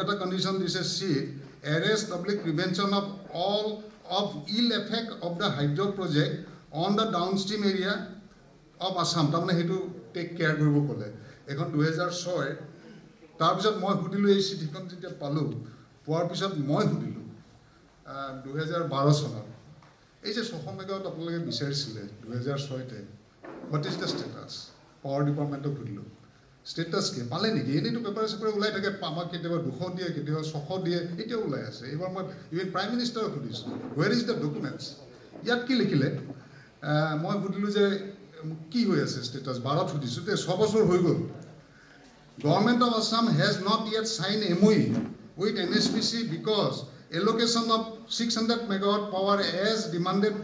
এটা condition দিছে sheet arrest public prevention of all of ill effect of the hydro project on the downstream area of Assam তাৰমানে হেতু tech care কৰিব ক'লে এখন 2006 তাৰ পিছত মই সুধিলো এই চিঠিখন যেতিয়া পালো পোৱাৰ পিছত মই সুধিলো 2012 চনত এই যে 600 মেগাৱাট আপোনালোকে বিচাৰিছিলে 2006 তে what is the status power department সুধিলো status কি পালে নেকি এনেটো পেপাৰ চেপাৰ ওলাই থাকে আমাক কেতিয়াবা 200 দিয়ে কেতিয়াবা 600 দিয়ে এটা ওলাই আছে এবাৰ মই ইভেন প্ৰাইম মিনিষ্টাৰক সুধিছো where is the documents ইয়াত কি লিখিলে মই সুধিলো যে কি হৈ আছে status 12 সুধিছো তে 6 বছৰ হৈ গ'ল Government of Assam has not yet signed MOU with NSPC because allocation of 600 megawatt power as demanded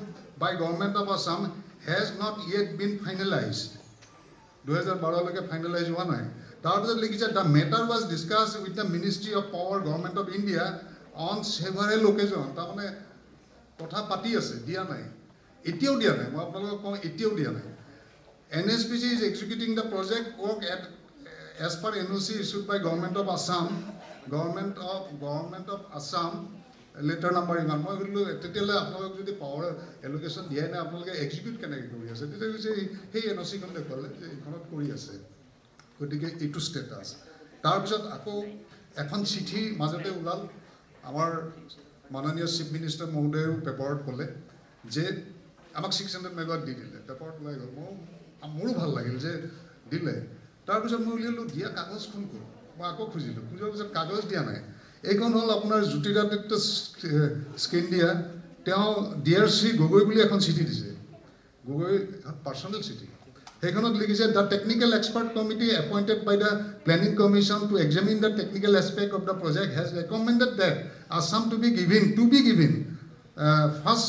by Government of Assam has not yet been finalized 2012 লৈকে ফাইনালাইজ হোৱা নাই তাৰপিছত লিখিছে the matter was discussed with the Ministry of Power Government of India on several occasions তাৰমানে কথা পাতি আছে দিয়া নাই এতিয়াও দিয়া নাই মই আপোনালোকক কওঁ এতিয়াও দিয়া নাই NSPC is executing the project work as per NOC issued by Government of Assam letter number ইমান মই বললো তেতিয়ালে আপোনালোক যদি পাৱাৰ এলোকেশন দিয়া নাই আপোনালোকে এক্সিকিউট কেনেকৈ কৰি আছে তেতিয়া কৈছে সেই এনওসি খন দেখলে যে ইখনত কৰি আছে গতিকে এইটো ষ্টেটাস তাৰপিছত আকৌ এখন চিঠি মাজতে ওলাল আমাৰ মাননীয় চিফ মিনিষ্টাৰ মহোদয়ৰ পেপাৰত ক'লে যে আমাক 600 মেগাৱাট দি দিলে পেপাৰত ওলাই গ'ল মোৰো ভাল লাগিল যে দিলে তাৰপিছত মই উলিয়ালো দিয়া কাগজখন ক'ত মই আকৌ খুজিলো খোজাৰ পিছত কাগজ দিয়া নাই এইখন হ'ল আপোনাৰ জ্যোতিৰাদিত্য স্কেন্ডিয়া তেওঁ ডিআৰচি গগৈ বুলি এখন চিঠি দিছে গগৈ পাৰ্সোনেল চিঠি সেইখনত লিখিছে the technical expert committee appointed by the planning commission to examine the technical aspect of the project has recommended that Assam to be given first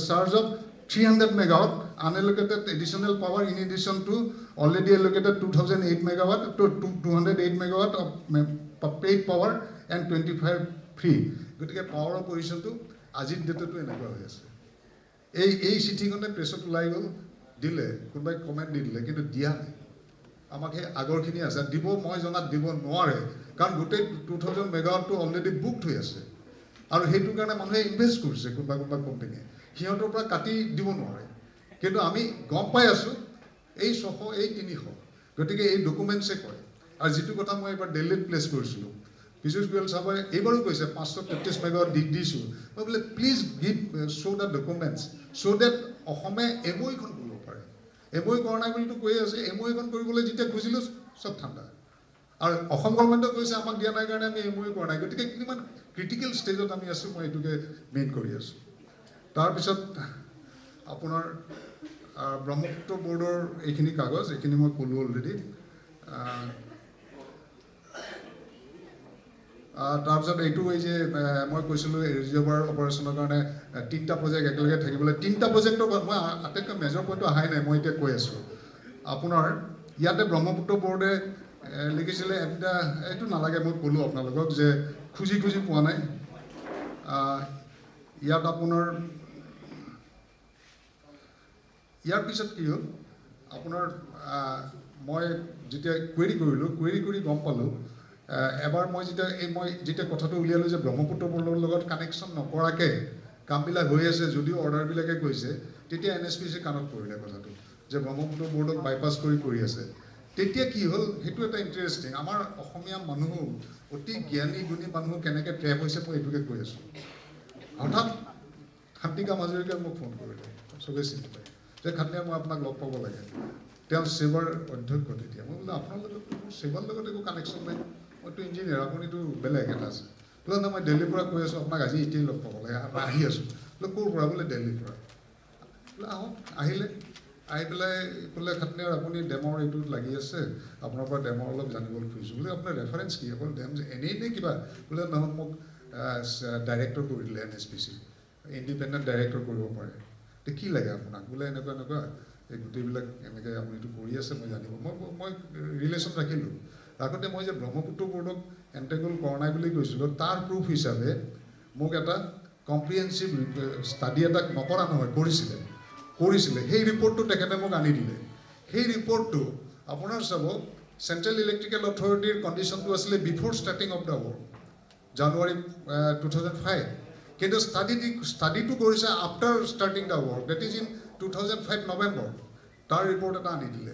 charge of 300 megawatt unallocated additional power in addition to already allocated 2008 megawatt to 208 megawatt of paid power and 25 free গতিকে পাৱাৰৰ পজিশনটো আজিৰ ডেটটো এনেকুৱা হৈ আছে এই চিঠিখনে প্ৰেছত ওলাই গ'ল দিলে কোনোবাই কমেন্ট দিলে কিন্তু দিয়া নাই আমাক সেই আগৰখিনি আছে দিব মই জনাত দিব নোৱাৰে কাৰণ গোটেই 2000 মেগাৱাটটো অলৰেডি বুকড হৈ আছে আৰু হেতু কাৰণে মানুহে ইনভেষ্ট কৰিছে কোনোবা কোম্পানীয়ে সিহঁতৰ পৰা কাটি দিব নোৱাৰে কিন্তু আমি গম পাই আছো এই 600 এই 300 গতিকে এই ডকুমেন্টছে কয় আৰু যেটো কথা মই এবাৰ দিল্লীত প্লেস কৰিছিলো বিজুস গোয়েল সাহেব এবাৰো কৈছে 533 মেগাৱাট দিছো মই বলে please give show da documents so that অসমে এমওই খন কৰিব পাৰে এমওই কৰা নাই বুলি তো কৈ আছে এমওই খন কৰিবলৈ যেতিয়া খুজিলো সব ঠাণ্ডা আৰু অসম গভৰ্ণমেণ্টে কৈছে আমাক দিয়া নাই কাৰণে আমি এমওই কৰা নাই গতিকে কিমান ক্ৰিটিকেল ষ্টেজত আমি আছো মই এটোকে মেইন কৰি আছো তাৰপিছত আপোনাৰ ব্ৰহ্মপুত্ৰ বোৰ্ডৰ এইখিনি কাগজ এইখিনি মই ক'লো অলৰেডি তাৰপিছত এইটো এই যে মই কৈছিলোঁ ৰিজাৰ্ভাৰ অপাৰেশ্যনৰ কাৰণে 3টা প্ৰজেক্ট একেলগে থাকিবলৈ 3টা প্ৰজেক্টৰ মই আটাইতকৈ মেজৰ পইণ্টটো অহাই নাই মই এতিয়া কৈ আছোঁ আপোনাৰ ইয়াতে ব্ৰহ্মপুত্ৰ বোৰ্ডে লিখিছিলে এটা এইটো নালাগে মই ক'লোঁ আপোনালোকক যে খুজি পোৱা নাই ইয়াত আপোনাৰ ইয়াৰ পিছত কি হ'ল আপোনাৰ মই যেতিয়া কুৱেৰি কৰি গম পালোঁ এবাৰ মই যেতিয়া কথাটো উলিয়ালো যে ব্ৰহ্মপুত্ৰ বোৰ্ডৰ লগত কানেকশ্যন নকৰাকৈ কামবিলাক হৈ আছে যদিও অৰ্ডাৰবিলাকে কৈছে তেতিয়া NSPC কাণত পৰিলে কথাটো যে ব্ৰহ্মপুত্ৰ বোৰ্ডক বাইপাছ কৰি আছে তেতিয়া কি হ'ল সেইটো এটা ইণ্টাৰেষ্টিং আমাৰ অসমীয়া মানুহ অতি জ্ঞানী গুণী মানুহ কেনেকৈ ট্ৰেপ হৈছে মই এইটোকে কৈ আছোঁ হঠাৎ খান্তিকা মাজুলীকে মোক ফোন কৰিলে চবেই চিনি পায় যে খান্তিকা মই আপোনাক লগ পাব লাগে তেওঁ সেৱাৰ অধ্যক্ষ তেতিয়া মই বোলো আপোনাৰ লগত সেৱাৰ লগত একো কানেকশ্যন নাই মইতো ইঞ্জিনিয়াৰ আপুনিতো বেলেগ এটা আছে বোলে না মই দিল্লীৰ পৰা কৈ আছোঁ আপোনাক আজি এতিয়াই লগ পাব লাগে আহি আছোঁ বোলে ক'ৰ পৰা বোলে দিল্লীৰ পৰা বোলে আহক আহিলে আহি পেলাই ক'লে খান্তিকাৰ আপুনি ডেমৰ এইটোত লাগি আছে আপোনাৰ পৰা ডেমৰ অলপ জানিবলৈ খুজিছোঁ বোলে আপোনাৰ ৰেফাৰেঞ্চ কি অকল ডেম এনেই নে কিবা বোলে নহয় মোক ডাইৰেক্টৰ কৰি দিলে NSPC ইণ্ডিপেণ্ডেণ্ট ডাইৰেক্টৰ কৰিব পাৰে তে কি লাগে আপোনাক বোলে এনেকুৱা এই গোটেইবিলাক এনেকৈ আপুনিতো কৰি আছে মই জানিব মই ৰিলেশ্যন ৰাখিলোঁ আগতে মই যে ব্ৰহ্মপুত্ৰ বোৰ্ডক এণ্টেগল কৰা নাই বুলি কৈছিলোঁ তাৰ প্ৰুফ হিচাপে মোক এটা কম্প্ৰিহেনচিভ ষ্টাডি এটা নকৰা নহয় কৰিছিলে সেই ৰিপৰ্টটো তেখেতে মোক আনি দিলে সেই ৰিপৰ্টটো আপোনাৰ চাব চেণ্ট্ৰেল ইলেক্ট্ৰিকেল অথৰিটিৰ কণ্ডিশ্যনটো আছিলে before starting of the work January 2005. কিন্তু ষ্টাডিটো কৰিছে after starting the work, that is in 2005 November. তাৰ ৰিপৰ্ট এটা আনি দিলে।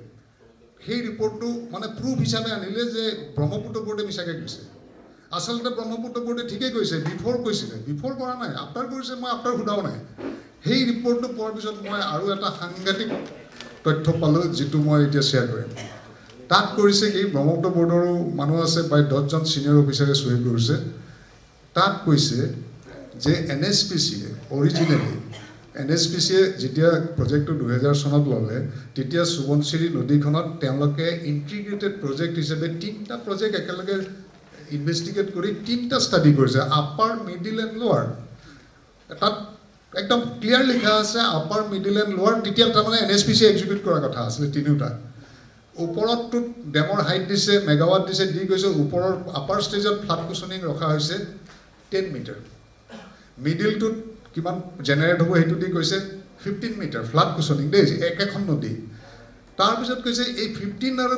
সেই ৰিপৰ্টটো মানে প্ৰুফ হিচাপে আনিলে যে ব্ৰহ্মপুত্ৰ বোৰ্ডে মিছাকৈ কৈছে। আচলতে ব্ৰহ্মপুত্ৰ বোৰ্ডে ঠিকেই কৈছে, বিফৰ কৈছিলে, বিফৰ কৰা নাই, আফটাৰ কৰিছে, মই আফটাৰ সোধাও নাই। সেই ৰিপৰ্টটো পোৱাৰ পিছত মই আৰু এটা সাংঘাতিক তথ্য পালোঁ, যিটো মই এতিয়া শ্বেয়াৰ কৰিম। তাত কৰিছে কি, ব্ৰহ্মপুত্ৰ বোৰ্ডৰো মানুহ আছে, প্ৰায় 10জন ছিনিয়ৰ অফিচাৰে চহী কৰিছে। তাত কৈছে যে NSPCয়ে অৰিজিনেলি NSPCয়ে যেতিয়া প্ৰজেক্টটো 2000 চনত ল'লে, তেতিয়া সোৱণশিৰি নদীখনত তেওঁলোকে ইণ্টিগ্ৰেটেড প্ৰজেক্ট হিচাপে 3টা প্ৰজেক্ট একেলগে ইনভেষ্টিগেট কৰি 3টা ষ্টাডি কৰিছে, আপাৰ, মিডিল এণ্ড লোৱাৰ। তাত একদম ক্লিয়াৰ লিখা আছে আপাৰ, মিডিল এণ্ড লোৱাৰ। তেতিয়া তাৰমানে NSPCয়ে এক্সিকিউট কৰাৰ কথা আছিলে তিনিওটা। ওপৰতটো ডেমৰ হাইট দিছে, মেগাৱাট দিছে, দি কৈছে ওপৰৰ আপাৰ ষ্টেজত ফ্লাড কুচনিং ৰখা হৈছে 10 মিটাৰ। মিডিলটোত কিমান জেনেৰেট হ'ব সেইটো দি কৈছে 15 মিটাৰ ফ্লাড কুচনিং দেই, একেখন নদী। তাৰপিছত কৈছে এই 15 আৰু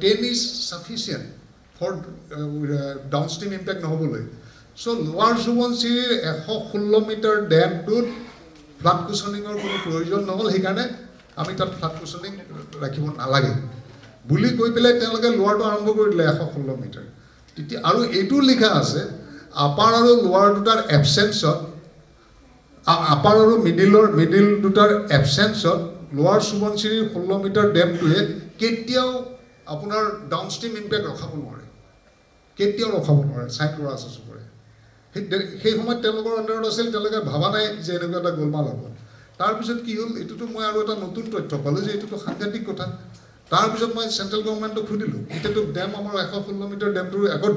10 is sufficient for downstream impact নহ'বলৈ। চ' লোৱাৰ সোৱণশিৰিৰ 116 মিটাৰ ডেমটোত ফ্লাড কুচনিঙৰ কোনো প্ৰয়োজন নহ'ল, সেইকাৰণে আমি তাত ফ্লাড কুচনিং ৰাখিব নালাগে বুলি কৈ পেলাই তেওঁলোকে লোৱাৰটো আৰম্ভ কৰি দিলে 116 মিটাৰ। তেতিয়া আৰু এইটো লিখা আছে আপাৰ আৰু লোৱাৰ দুটাৰ এবচেঞ্চত, আপাৰ আৰু মিডিল দুটাৰ এবচেঞ্চত লোৱাৰ সোৱণশিৰিৰ 16 মিটাৰ ডেমটোৱে কেতিয়াও আপোনাৰ ডাউনষ্ট্ৰীম ইম্পেক্ট ৰখাব নোৱাৰে, কেতিয়াও ৰখাব নোৱাৰে, চাইন কৰা আছে চবৰে। সেই সময়ত তেওঁলোকৰ আণ্ডাৰত আছিল, তেওঁলোকে ভাবা নাই যে এনেকুৱা এটা গোলমাল হ'ব। তাৰপিছত কি হ'ল, এইটোতো মই আৰু এটা নতুন তথ্য পালোঁ যে এইটোতো সাংঘাতিক কথা। তাৰপিছত মই চেণ্ট্ৰেল গভৰ্ণমেণ্টক সুধিলোঁ, এতিয়াতো ডেম আমাৰ 116 মিটাৰ ডেমটো আকৌ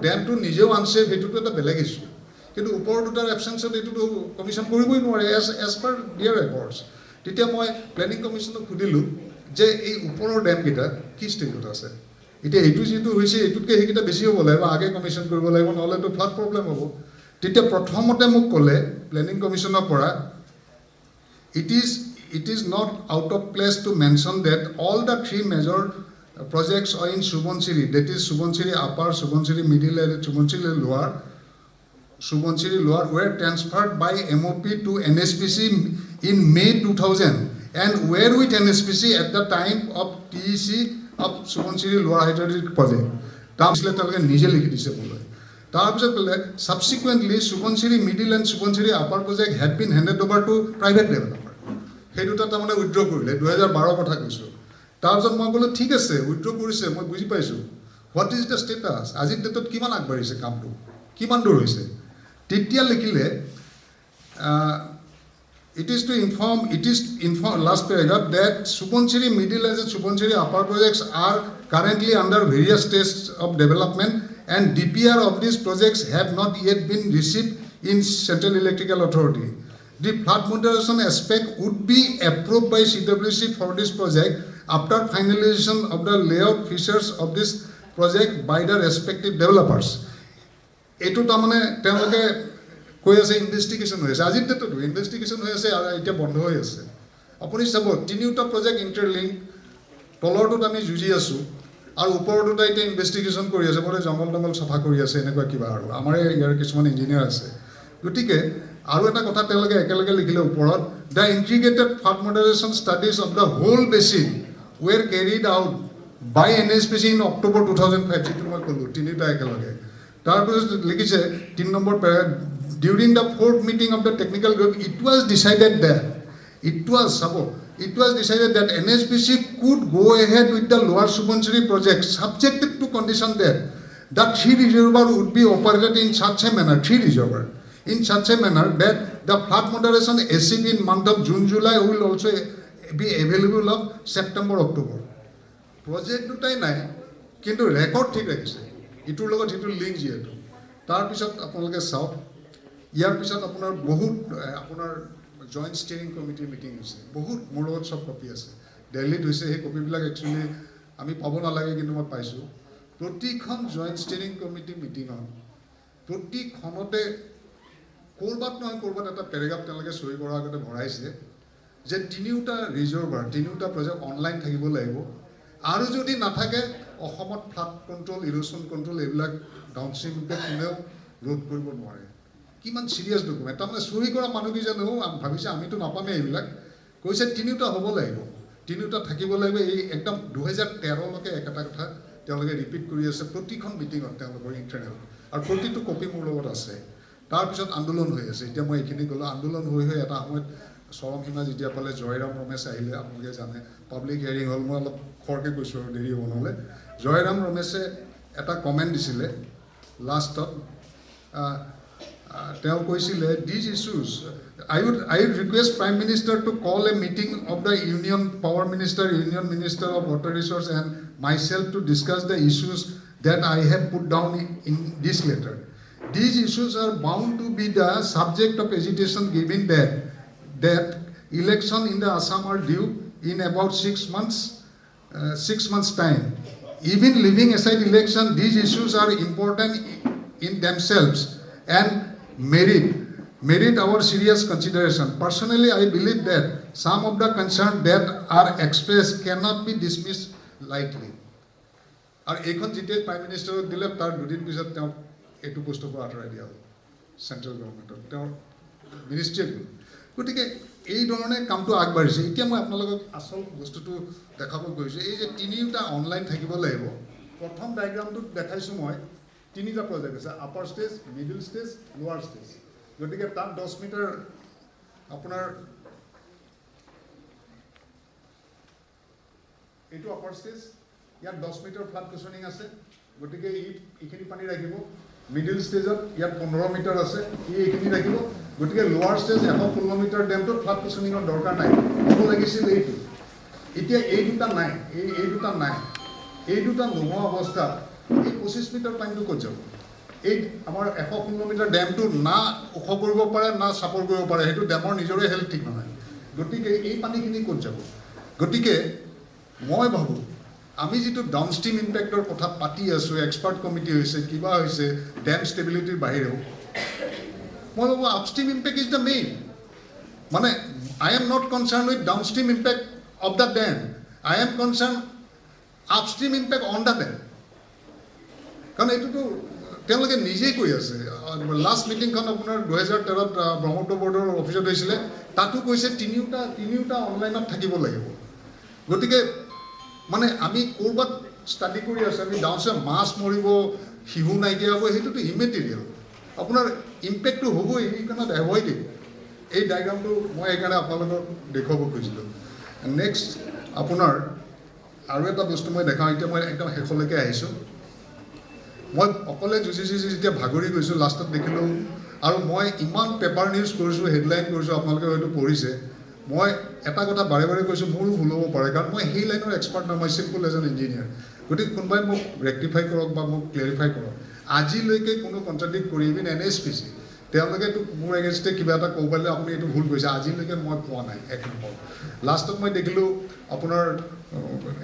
ডেমটো নিজেও আনছেফ, সেইটোতো এটা বেলেগ ইছ্যু। কিন্তু ওপৰ দুটাৰ এবচেঞ্চত এইটোতো কমিশ্যন কৰিবই নোৱাৰে এজ পাৰ দিয়াৰ ৰেকৰ্ডছ। তেতিয়া মই প্লেনিং কমিশ্যনক সুধিলোঁ যে এই ওপৰৰ ডেমকেইটা কি ষ্টেজত আছে। এতিয়া এইটো যিটো হৈছে এইটোতকৈ সেইকেইটা বেছি হ'ব লাগিব, আগে কমিশ্যন কৰিব লাগিব, নহ'লেতো ফ্লাড প্ৰব্লেম হ'ব। তেতিয়া প্ৰথমতে মোক ক'লে প্লেনিং কমিশ্যনৰ পৰা, it is not out of place to mention that all the 3 major projects are in Subansiri, that is Subansiri Upper, Subansiri Middle and Subansiri Lower were transferred by MOP to NSPC in May 2000 and were with NSPC at the time of TEC of Subansiri Lower Hydroelectric project. Translate talke nije likhi dise bole. তাৰপিছত ক'লে subsequently Subansiri Middle and Subansiri Upper project had been handed over to private developer. সেই দুটা তাৰমানে withdraw কৰিলে, 2012 কথা কৈছোঁ। তাৰপিছত মই ক'লোঁ ঠিক আছে, উইথড্ৰ কৰিছে, মই বুজি পাইছোঁ। হোৱাট ইজ দ্য ষ্টেটাছ, আজিৰ ডেটত কিমান আগবাঢ়িছে কামটো, কিমান দূৰ হৈছে। তেতিয়া লিখিলে it is last paragraph that Subansiri Middle and Subansiri Upper projects are currently under various stages of development and DPR of these projects have not yet been received in Central Electrical Authority. The flood moderation aspect would be approved by CWC for this project after finalization of the layout features of this project by the respective developers. এইটো তাৰমানে তেওঁলোকে কৈ আছে investigation হৈ আছে, আজিৰ ডেটতো investigation হৈ আছে আৰু এতিয়া বন্ধ হৈ আছে। আপুনি চাব তিনিওটা প্ৰজেক্ট ইণ্টাৰলিংক, তলৰটোত আমি যুঁজি আছোঁ আৰু ওপৰটোত এতিয়া ইনভেষ্টিগেশ্যন কৰি আছে, বোলে জংঘল চাফা কৰি আছে, এনেকুৱা কিবা। আৰু আমাৰ ইয়াৰ কিছুমান ইঞ্জিনিয়াৰ আছে। গতিকে আৰু এটা কথা তেওঁলোকে একেলগে লিখিলে ওপৰত, the integrated flood moderation studies of the whole basin were carried out by NSPC in October 2005, যিটো মই ক'লোঁ তিনিটা একেলগে। তাৰপিছত লিখিছে 3 number পেৰাত, during the 4th meeting of the technical group, it was decided that NSPC could go ahead with the Lower Subansiri project subjected to condition that the 3 reservoirs would be operated in such a manner, 3 reservoirs, in such a manner that the flood moderation ACP in month of June, July will also be available of September, October. Project দুটাই নাই, কিন্তু record ঠিক ৰাখিছে, ইটোৰ লগত সিটোৰ link যিহেতু। তাৰপিছত আপোনালোকে চাওক, ইয়াৰ পিছত আপোনাৰ বহুত আপোনাৰ জইণ্ট ষ্টিয়াৰিং কমিটিৰ মিটিং হৈছে, বহুত মোৰ লগত চব কপি আছে, দিল্লীত হৈছে। সেই কপিবিলাক একচুৱেলি আমি পাব নালাগে, কিন্তু মই পাইছোঁ। প্ৰতিখন জইণ্ট ষ্টিয়াৰিং কমিটি মিটিঙত প্ৰতিখনতে ক'ৰবাত নহয় ক'ৰবাত এটা পেৰেগ্ৰাফ তেওঁলোকে চহী কৰাৰ আগতে ভৰাইছে যে তিনিওটা ৰিজৰ্ভাৰ, তিনিওটা প্ৰজেক্ট অনলাইন থাকিব লাগিব, আৰু যদি নাথাকে অসমত ফ্লাড কণ্ট্ৰল, ইৰোশ্যন কণ্ট্ৰল এইবিলাক ডাউনষ্ট্ৰীম ইম্পেক্ট কোনেও ৰোধ কৰিব নোৱাৰে কিমান চিৰিয়াছ ডকুমেণ্ট তাৰমানে চুৰি কৰা মানুহকেইজনেও ভাবিছে আমিতো নাপামেই এইবিলাক কৈছে তিনিওটা হ'ব লাগিব তিনিওটা থাকিব লাগিব এই একদম 2013লৈকে একেটা কথা তেওঁলোকে ৰিপিট কৰি আছে প্ৰতিখন মিটিঙত তেওঁলোকৰ ইণ্টাৰনেল আৰু প্ৰতিটো কপি মোৰ লগত আছে তাৰপিছত আন্দোলন হৈ আছে এতিয়া মই এইখিনি ক'লোঁ আন্দোলন হৈ এটা সময়ত চৰমসীমা যেতিয়া পালে জয়ৰাম ৰমেশ আহিলে আপোনালোকে জানে পাব্লিক হিয়াৰিং হ'ল মই অলপ খৰকৈ কৈছোঁ আৰু দেৰি হ'ব নহ'লে জয়ৰাম ৰমেশে এটা কমেণ্ট দিছিলে লাষ্টত তেওঁ কৈছিলে these issues I would request Prime Minister to call a meeting of the Union Power Minister, Union Minister of Water Resources and myself to discuss the issues that I have put down in this letter. These issues are bound to be the subject of agitation given that election in the Assam are due in about 6 months time. Even leaving aside election, these issues are important in themselves and merit our serious consideration. Personally, I believe that some of the concerns that are expressed cannot be dismissed lightly. And এইখন যেতিয়া prime মিনিষ্টাৰক দিলে তাৰ দুদিন পিছত তেওঁ এইটো পোষ্টৰ পৰা আঁতৰাই দিয়া হ'ল চেণ্ট্ৰেল গভৰ্ণমেণ্টত তেওঁৰ মিনিষ্ট্ৰীয়ে গ'ল গতিকে এই ধৰণে কামটো আগবাঢ়িছে এতিয়া মই আপোনালোকক আচল বস্তুটো দেখাব গৈছোঁ এই যে তিনিওটা অনলাইন থাকিব লাগিব প্ৰথম ডায়েগ্ৰামটোত দেখাইছোঁ মই তিনিটা প্ৰজেক্ট আছে আপাৰ ষ্টেজ মিডিল ষ্টেজ লোৱাৰ ষ্টেজ গতিকে তাত 10 মিটাৰ আপোনাৰ এইটো আপাৰ ষ্টেজ ইয়াত 10 মিটাৰ ফ্লাড কুশনিং আছে গতিকে এইখিনি পানী ৰাখিব মিডিল ষ্টেজত ইয়াত 15 মিটাৰ আছে এইখিনি ৰাখিব গতিকে লোৱাৰ ষ্টেজ 116 মিটাৰ ডেমটোত ফ্লাড কুশনিঙৰ দৰকাৰ নাই হ'ব লাগিছিল এইটো এতিয়া এই দুটা নাই এই দুটা নোহোৱা অৱস্থাত এই 25 মিটাৰ পানীটো ক'ত যাব এই আমাৰ 116 মিটাৰ ডেমটো না ওখ কৰিব পাৰে না চাপৰ কৰিব পাৰে সেইটো ডেমৰ নিজৰে হেল্থ ঠিক নহয় গতিকে এই পানীখিনি ক'ত যাব গতিকে মই ভাবোঁ আমি যিটো ডাউনষ্ট্ৰীম ইম্পেক্টৰ কথা পাতি আছোঁ এক্সপাৰ্ট কমিটি হৈছে কিবা হৈছে ডেম ষ্টেবিলিটিৰ বাহিৰেও মই ভাবোঁ upstream impact is the main মানে I am not concerned with downstream impact of the dam I am concerned upstream impact on the dam কাৰণ এইটোতো তেওঁলোকে নিজেই কৈ আছে লাষ্ট মিটিংখন আপোনাৰ 2013ত ব্ৰহ্মপুত্ৰ বৰ্ডৰ অফিচত হৈছিলে তাতো কৈছে তিনিওটা অনলাইনত থাকিব লাগিব গতিকে মানে আমি ক'ৰবাত ষ্টাডি কৰি আছোঁ আমি ডাউনষ্ট্ৰীম মাছ মৰিব শিহু নাইকিয়া হ'ব সেইটোতো ইমেটেৰিয়েল আপোনাৰ ইম্পেক্টটো হ'বই সেইকাৰণে এভইডেড এই ডায়েগ্ৰামটো মই সেইকাৰণে আপোনালোকক দেখুৱাব খুজিছিলোঁ নেক্সট আপোনাৰ আৰু এটা বস্তু মই দেখাওঁ এতিয়া মই একদম শেষলৈকে আহিছোঁ মই অকলে যুঁজি যেতিয়া ভাগৰি গৈছোঁ লাষ্টত দেখিলোঁ আৰু মই ইমান পেপাৰ নিউজ কৰিছোঁ হেডলাইন কৰিছোঁ আপোনালোকে হয়তো পঢ়িছে মই এটা কথা বাৰে বাৰে কৈছোঁ মোৰো ভুল হ'ব পাৰে কাৰণ মই সেই লাইনৰ এক্সপাৰ্ট নহয় মই চিম্পল এজন ইঞ্জিনিয়াৰ গতিকে কোনোবাই মোক ৰেক্টিফাই কৰক বা মোক ক্লেৰিফাই কৰক আজিলৈকে কোনো কণ্ট্ৰাডিক্ট কৰি ইভিন NHPC তেওঁলোকেতো মোৰ এগেইনষ্টে কিবা এটা ক'ব পাৰিলে আপুনি এইটো ভুল কৰিছে আজিলৈকে মই পোৱা নাই এক নম্বৰ লাষ্টত মই দেখিলোঁ আপোনাৰ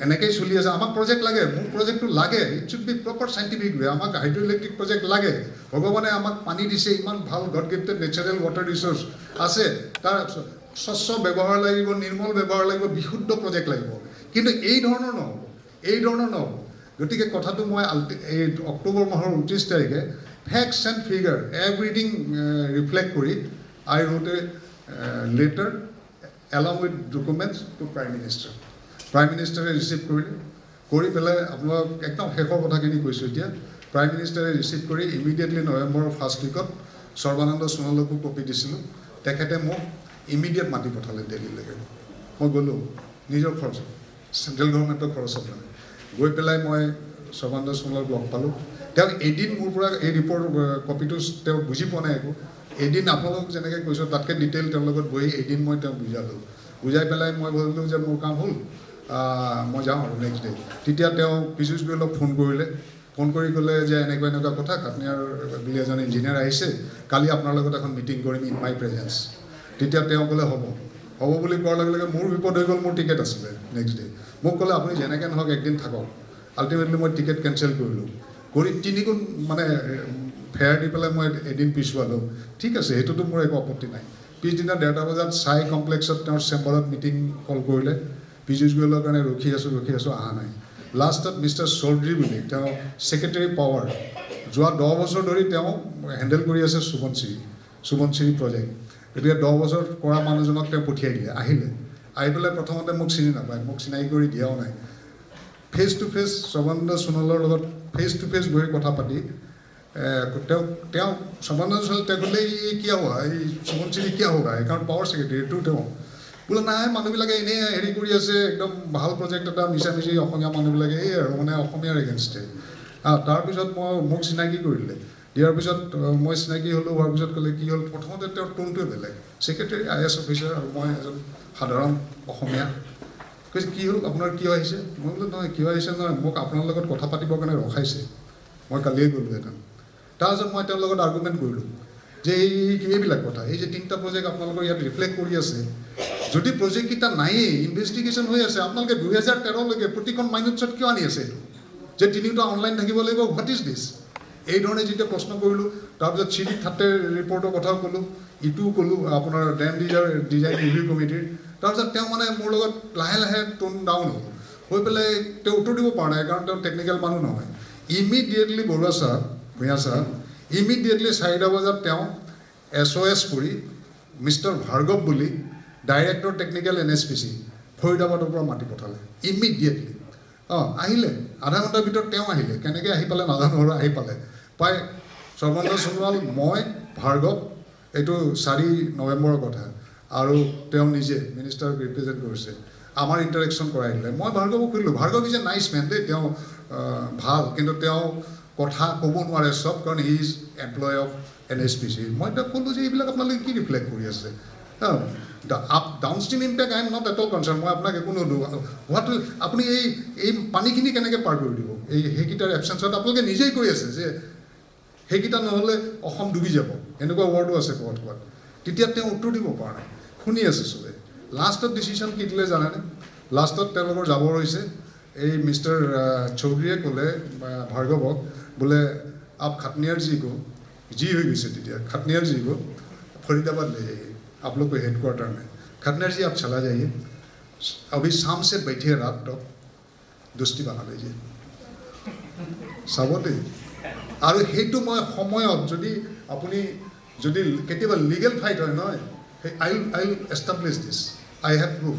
এনেকেই চলি আছে আমাক প্ৰজেক্ট লাগে মোৰ প্ৰজেক্টটো লাগে it should be proper scientific way আমাক হাইড্ৰ' ইলেক্ট্ৰিক প্ৰজেক্ট লাগে ভগৱানে আমাক পানী দিছে ইমান ভাল god gifted natural water resource আছে তাৰ স্বচ্ছ ব্যৱহাৰ লাগিব নিৰ্মল ব্যৱহাৰ লাগিব বিশুদ্ধ প্ৰজেক্ট লাগিব কিন্তু এই ধৰণৰ নহ'ব গতিকে কথাটো মই এই অক্টোবৰ মাহৰ 29 তাৰিখে facts and figure everything reflect কৰি I wrote a letter along with documents to prime মিনিষ্টাৰে ৰিচিভ কৰিলে কৰি পেলাই আপোনালোক একদম শেষৰ কথাখিনি কৈছোঁ এতিয়া প্ৰাইম মিনিষ্টাৰে ৰিচিভ কৰি ইমিডিয়েটলি নৱেম্বৰৰ ফাৰ্ষ্ট উইকত সৰ্বানন্দ সোণোৱালকো কপি দিছিলোঁ তেখেতে মোক ইমিডিয়েট মাতি পঠালে দিল্লীলৈকে মই গ'লোঁ নিজৰ খৰচত চেণ্ট্ৰেল গভৰ্ণমেণ্টৰ খৰচত মানে গৈ পেলাই মই সৰ্বানন্দ সোণোৱালক লগ পালোঁ তেওঁক এদিন মোৰ পৰা এই ৰিপৰ্ট কপিটো তেওঁ বুজি পোৱা নাই একো এদিন আপোনালোক যেনেকৈ কৈছোঁ তাতকৈ ডিটেইল তেওঁৰ লগত বহি এদিন মই তেওঁক বুজাই পেলাই মই ভাবিলোঁ যে মোৰ কাম হ'ল মই যাওঁ আৰু নেক্সট ডে তেতিয়া তেওঁ পীযুষ গোৱেলক ফোন কৰিলে ফোন কৰি ক'লে যে এনেকুৱা কথা কাটনিয়াৰ বুলি এজন ইঞ্জিনিয়াৰ আহিছে কালি আপোনাৰ লগত এখন মিটিং কৰিম ইন মাই প্ৰেজেঞ্চ তেতিয়া তেওঁ ক'লে হ'ব বুলি কোৱাৰ লগে লগে মোৰ বিপদ হৈ গ'ল মোৰ টিকেট আছিলে নেক্সট ডে মোক ক'লে আপুনি যেনেকৈ নহওক একদিন থাকক আল্টিমেটলি মই টিকেট কেঞ্চেল কৰিলোঁ কৰি 3 গুণ মানে ফেয়াৰ দি পেলাই মই এদিন পিছুৱালোঁ ঠিক আছে সেইটোতো মোৰ একো আপত্তি নাই পিছদিনা 1:30 বজাত চাই কমপ্লেক্সত তেওঁৰ চেম্বাৰত মিটিং কল কৰিলে পীযুষ গোৱেলৰ কাৰণে ৰখি আছোঁ অহা নাই লাষ্টত মিষ্টাৰ চৌধুৰী বুলি তেওঁ ছেক্ৰেটাৰী পাৱাৰ যোৱা 10 বছৰ ধৰি তেওঁ হেণ্ডেল কৰি আছে সুবনশ্ৰী প্ৰজেক্ট গতিকে 10 বছৰ কৰা মানুহজনক তেওঁ পঠিয়াই দিলে আহি পেলাই প্ৰথমতে মোক চিনি নাপায় মোক চিনাকি কৰি দিয়াও নাই ফেচ টু ফেচ সৰ্বানন্দ সোণোৱালৰ লগত ফেচ টু ফেচ বহি কথা পাতি তেওঁ সৰ্বানন্দ সোণোৱাল তেওঁ ক'লে এই কিয় হোৱা এই সুবনশ্ৰী কিয় হোৱা কাৰণ পাৱাৰ ছেক্ৰেটাৰীটো তেওঁ বোলে নাই মানুহবিলাকে এনেই হেৰি কৰি আছে একদম ভাল প্ৰজেক্ট এটা মিছামিচি অসমীয়া মানুহবিলাকে এই আৰু মানে অসমীয়াৰ এগেইনষ্টে তাৰপিছত মোক চিনাকি কৰিলে দিয়াৰ পিছত মই চিনাকি হ'লোঁ হোৱাৰ পিছত ক'লে কি হ'ল প্ৰথমতে তেওঁৰ টোনটোৱে বেলেগ ছেক্ৰেটাৰী IAS অফিচাৰ আৰু মই এজন সাধাৰণ অসমীয়া কৈছে কি হ'ল আপোনাৰ কিয় আহিছে মই বোলো নহয় কিয় আহিছে নহয় মোক আপোনাৰ লগত কথা পাতিবৰ কাৰণে ৰখাইছে মই কালিয়ে গ'লোঁ এটা তাৰপিছত মই তেওঁৰ লগত আৰ্গুমেণ্ট কৰিলোঁ যে এইবিলাক কথা এই যে 3টা প্ৰজেক্ট আপোনালোকৰ ইয়াত ৰিফ্লেক্ট কৰি আছে যদি প্ৰজেক্টকেইটা নায়েই ইনভেষ্টিগেশ্যন হৈ আছে আপোনালোকে 2013লৈকে প্ৰতিখন মাইনছত কিয় আনি আছে এইটো যে 3টা অনলাইন থাকিব লাগিব হোৱাট ইজ দিছ এই ধৰণে যেতিয়া প্ৰশ্ন কৰিলোঁ তাৰপিছত চিৰি থাটে ৰিপৰ্টৰ কথাও ক'লোঁ ইটোও ক'লোঁ আপোনাৰ ডেম ডিজাইন ৰিভিউ কমিটিৰ তাৰপিছত তেওঁ মানে মোৰ লগত লাহে টোন ডাউন হ'ল হৈ পেলাই তেওঁ উত্তৰ দিব পৰা নাই কাৰণ তেওঁ টেকনিকেল মানুহ নহয় ইমিডিয়েটলি ভূঞা ছাৰ ইমিডিয়েটলি 4টা বজাত তেওঁ SOS কৰি মিষ্টাৰ ভাৰ্গৱ বুলি ডাইৰেক্টৰ টেকনিকেল NSPC ফৰিদাবাদৰ পৰা মাতি পঠালে ইমিডিয়েটলি আহিলে আধা ঘণ্টাৰ ভিতৰত তেওঁ আহিলে কেনেকৈ আহি পালে নাজানো আৰু আহি পালে প্ৰায় সৰ্বানন্দ সোণোৱাল মই ভাৰ্গৱ এইটো 4 নৱেম্বৰৰ কথা আৰু তেওঁ নিজে মিনিষ্টাৰক ৰিপ্ৰেজেণ্ট কৰিছে আমাৰ ইণ্টাৰেকশ্যন কৰাই দিলে মই ভাৰ্গৱক সুধিলোঁ Bhargav is a nice man দেই তেওঁ ভাল কিন্তু তেওঁ কথা ক'ব নোৱাৰে চব কাৰণ he is employ of NSPC মই তেওঁক ক'লোঁ যে এইবিলাক আপোনালোকে কি ৰিফ্লেক্ট কৰি আছে downstream impact I am not at all concerned মই আপোনাক একো নোধোঁ হোৱাট আপুনি এই পানীখিনি কেনেকৈ পাৰ কৰি দিব সেইকেইটাৰ এবচেঞ্চত আপোনালোকে নিজেই কৈ আছে যে সেইকেইটা নহ'লে অসম ডুবি যাব এনেকুৱা ৱৰ্ডো আছে ক'ৰবাত তেতিয়া তেওঁ উত্তৰ দিব পৰা নাই শুনি আছে চবে লাষ্টত ডিচিশ্যন কি দিলে জানেনে লাষ্টত তেওঁলোকৰ যাবৰ হৈছে এই মিষ্টাৰ চৌধুৰীয়ে ক'লে ভাৰ্গৱক বোলে আপ খাটনিয়াৰ जी हो गई थी खतनियार जी को फरीदाबाद ले जाइए आप लोग को हेडक्वार्टर में खतनियार जी आप चला जाइए अभी शाम से बैठिए रात तक दोस्ती बना लीजिए चाबते और সেইটো মই সময়ত যদি আপুনি যদি কেতিয়াবা লিগেল ফাইট হয় নহয় I will establish this I have proof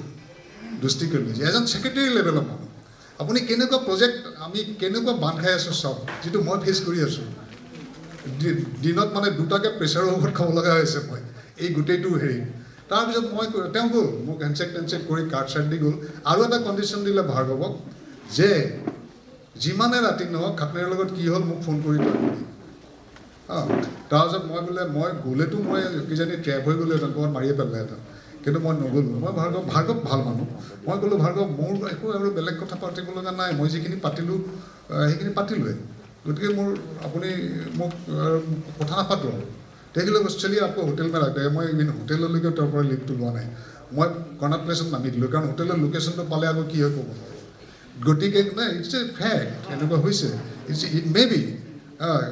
দোস্তি কৰি লীজিয়ে এজন ছেক্ৰেটাৰী লেভেলৰ মানুহ আপুনি কেনেকুৱা প্ৰজেক্ট আমি কেনেকুৱা বান্ধ খাই আছোঁ চব যিটো মই ফেচ কৰি আছোঁ দিনত মানে 2টাকে প্ৰেছাৰৰ ওপৰত খাব লগা হৈছে মই এই গোটেইটো হেৰি তাৰপিছত মই তেওঁ গ'ল মোক হেণ্ডছেক কৰি কাৰ্ড চাৰ্ট দি গ'ল আৰু এটা কণ্ডিশ্যন দিলে ভাৰ্গৱক যে যিমানে ৰাতি নহওক খাটনিৰ লগত কি হ'ল মোক ফোন কৰি তাৰপিছত মই বোলে মই গ'লেতো মই কিজানি ট্ৰেপ হৈ গ'লোহেঁতেন ক'ৰবাত মাৰিয়ে পেলালেহেঁতেন কিন্তু মই নগ'লোঁ মই ভাৰ্গৱ ভাল মানুহ মই ক'লোঁ ভাৰ্গৱ মোৰ একো আৰু বেলেগ কথা পাতিব লগা নাই মই যিখিনি পাতিলোঁ সেইখিনি পাতিলোৱে গতিকে মোৰ আপুনি মোক কথা নাপাতোঁ আৰু তেখেতলোক অষ্ট্ৰেলিয়া আকৌ হোটেল মে ৰাখে মই হোটেললৈকে তাৰ পৰা লিভটো লোৱা নাই মই কৰ্ণাট প্লেছত নামি দিলোঁ কাৰণ হোটেলৰ লোকেশ্যনটো পালে আকৌ কি হয় ক'ব নোৱাৰোঁ গতিকে নাই ইটছ এ ফেক্ট এনেকুৱা হৈছে ইট মে বি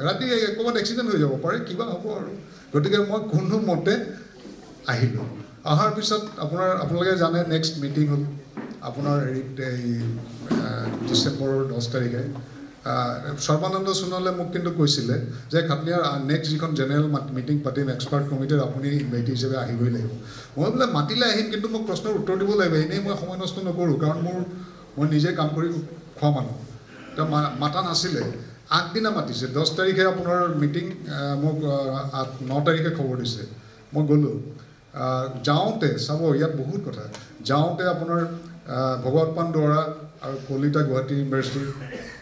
ৰাতি ক'ৰবাত এক্সিডেণ্ট হৈ যাব পাৰে কিবা হ'ব আৰু গতিকে মই কোনোমতে আহিলোঁ অহাৰ পিছত আপোনালোকে জানে নেক্সট মিটিং হ'ল আপোনাৰ হেৰিত এই ডিচেম্বৰৰ 10 তাৰিখে সৰ্বানন্দ সোণোৱালে মোক কিন্তু কৈছিলে যে খাটনিয়াৰ নেক্সট যিখন জেনেৰেল মিটিং পাতিম এক্সপাৰ্ট কমিটিৰ আপুনি ইনভাইটি হিচাপে আহিবই লাগিব মই বোলে মাতিলে আহিম কিন্তু মোক প্ৰশ্নৰ উত্তৰ দিব লাগিব এনেই মই সময় নষ্ট নকৰোঁ কাৰণ মই নিজে কাম কৰি খোৱা মানুহ তেওঁ মাতা নাছিলে আগদিনা মাতিছে 10 তাৰিখে আপোনাৰ মিটিং মোক 9 তাৰিখে খবৰ দিছে মই গ'লোঁ যাওঁতে চাব ইয়াত বহুত কথা যাওঁতে আপোনাৰ ভগৱত পান দুৱাৰা আৰু কলিতা গুৱাহাটী ইউনিভাৰ্চিটি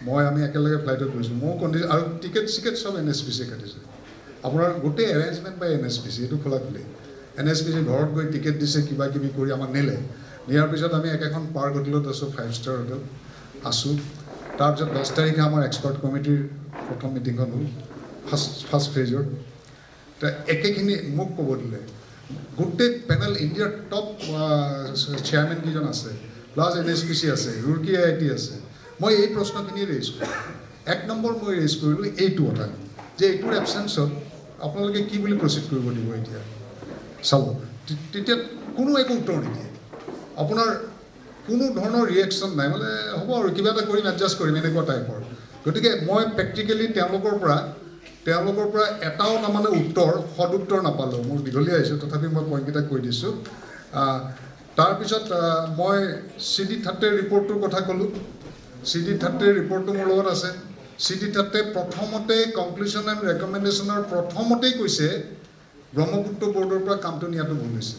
মই আমি একেলগে ফ্লাইটত গৈছোঁ মোৰ কণ্ডিশ্যন আৰু টিকেট চব NSPC কাটিছে আপোনাৰ গোটেই এৰেঞ্জমেণ্ট বাই NSPC এইটো খোলা খুলি NSPC ঘৰত গৈ টিকেট দিছে কিবা কিবি কৰি আমাক নিলে নিয়াৰ পিছত আমি একেখন পাৰ্ক হোটেলত আছোঁ 5 ষ্টাৰ হোটেল আছোঁ তাৰপিছত 10 তাৰিখে আমাৰ এক্সপাৰ্ট কমিটিৰ প্ৰথম মিটিংখন হ'ল ফাৰ্ষ্ট ফেজৰ একেখিনি মোক ক'ব দিলে গোটেই পেনেল ইণ্ডিয়াৰ টপ চেয়াৰমেন কেইজন আছে প্লাছ NSPC আছে ৰুৰ্কি IIT আছে মই এই প্ৰশ্নখিনি ৰেইজ কৰোঁ 1 নম্বৰ মই ৰেইজ কৰিলোঁ এইটো কথা যে এইটোৰ এবচেঞ্চত আপোনালোকে কি বুলি প্ৰচিড কৰিব দিব এতিয়া চাব তেতিয়া কোনো একো উত্তৰ নিদিয়ে আপোনাৰ কোনো ধৰণৰ ৰিয়েকশ্যন নাই মানে হ'ব আৰু কিবা এটা কৰিম এডজাষ্ট কৰিম এনেকুৱা টাইপৰ গতিকে মই প্ৰেক্টিকেলি তেওঁলোকৰ পৰা তেওঁলোকৰ পৰা এটাও তাৰমানে সদুত্তৰ নাপালোঁ। মোৰ দীঘলীয়া আহিছে, তথাপি মই পইণ্টকেইটা কৈ দিছোঁ। তাৰপিছত মই CD30 ৰিপৰ্টটোৰ কথা ক'লোঁ। CD30 ৰিপৰ্টটো মোৰ লগত আছে। CD30 প্ৰথমতে কনক্লুশ্যন এণ্ড ৰেকমেণ্ডেশ্যনৰ প্ৰথমতেই কৈছে ব্ৰহ্মপুত্ৰ বৰ্ডৰ পৰা কামটো নিয়াটো ভুল হৈছে।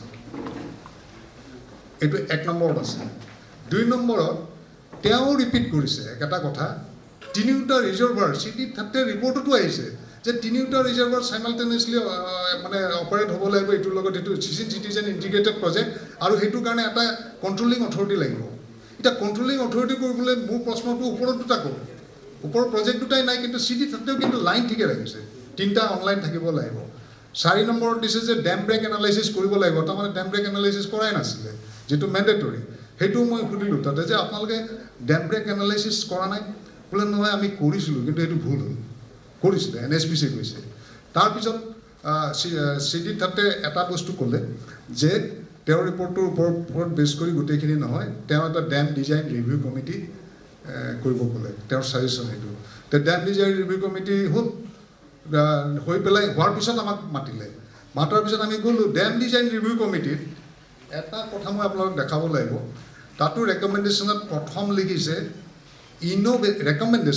এইটো 1 নম্বৰত আছে। 2 নম্বৰত তেওঁ ৰিপিট কৰিছে একেটা কথা, তিনিওটা ৰিজাৰ্ভাৰ CD30 ৰিপৰ্টতো আহিছে যে তিনিওটা ৰিজাৰ্ভাৰ চাইমালটেনিয়াছলি মানে অপাৰেট হ'ব লাগিব, এইটোৰ লগত এইটো চিটিজেন ইণ্টিগ্ৰেটেড প্ৰজেক্ট, আৰু সেইটোৰ কাৰণে এটা কণ্ট্ৰলিং অথৰিটি লাগিব। এতিয়া কণ্ট্ৰলিং অথৰিটি কৰিবলৈ মোৰ প্ৰশ্নটো ওপৰত দুটা কৰোঁ। ওপৰৰ প্ৰজেক্ট দুটাই নাই, কিন্তু CD30 কিন্তু লাইন ঠিকে ৰাখিছে, 3টা অনলাইন থাকিব লাগিব। 4 নম্বৰত দিছে যে ডেম ব্ৰেক এনালাইচিছ কৰিব লাগিব, তাৰমানে ডেম ব্ৰেক এনালাইচিছ কৰাই নাছিলে, যিটো মেণ্ডেটৰী। সেইটো মই সুধিলোঁ তাতে যে আপোনালোকে ডেম ব্ৰেক এনালাইচিছ কৰা নাই? বোলে নহয় আমি কৰিছিলোঁ, কিন্তু সেইটো ভুল হ'ল। কৰিছিলে, NSPC কৈছে। তাৰপিছত CD30 এটা বস্তু ক'লে যে তেওঁৰ ৰিপৰ্টটোৰ ওপৰত বেছ কৰি গোটেইখিনি নহয়, তেওঁ এটা ডেম ডিজাইন ৰিভিউ কমিটি কৰিব ক'লে, তেওঁৰ ছাজেশ্যন সেইটো। তে ডেম ডিজাইন ৰিভিউ কমিটি হ'ল, হৈ পেলাই হোৱাৰ পিছত আমাক মাতিলে। মাতাৰ পিছত আমি গ'লোঁ ডেম ডিজাইন ৰিভিউ কমিটিত। এটা কথা মই আপোনালোকক দেখাব লাগিব, তাতো ৰেকমেণ্ডেশ্যনত প্ৰথম লিখিছে ৰেকমেণ্ডেশ্যন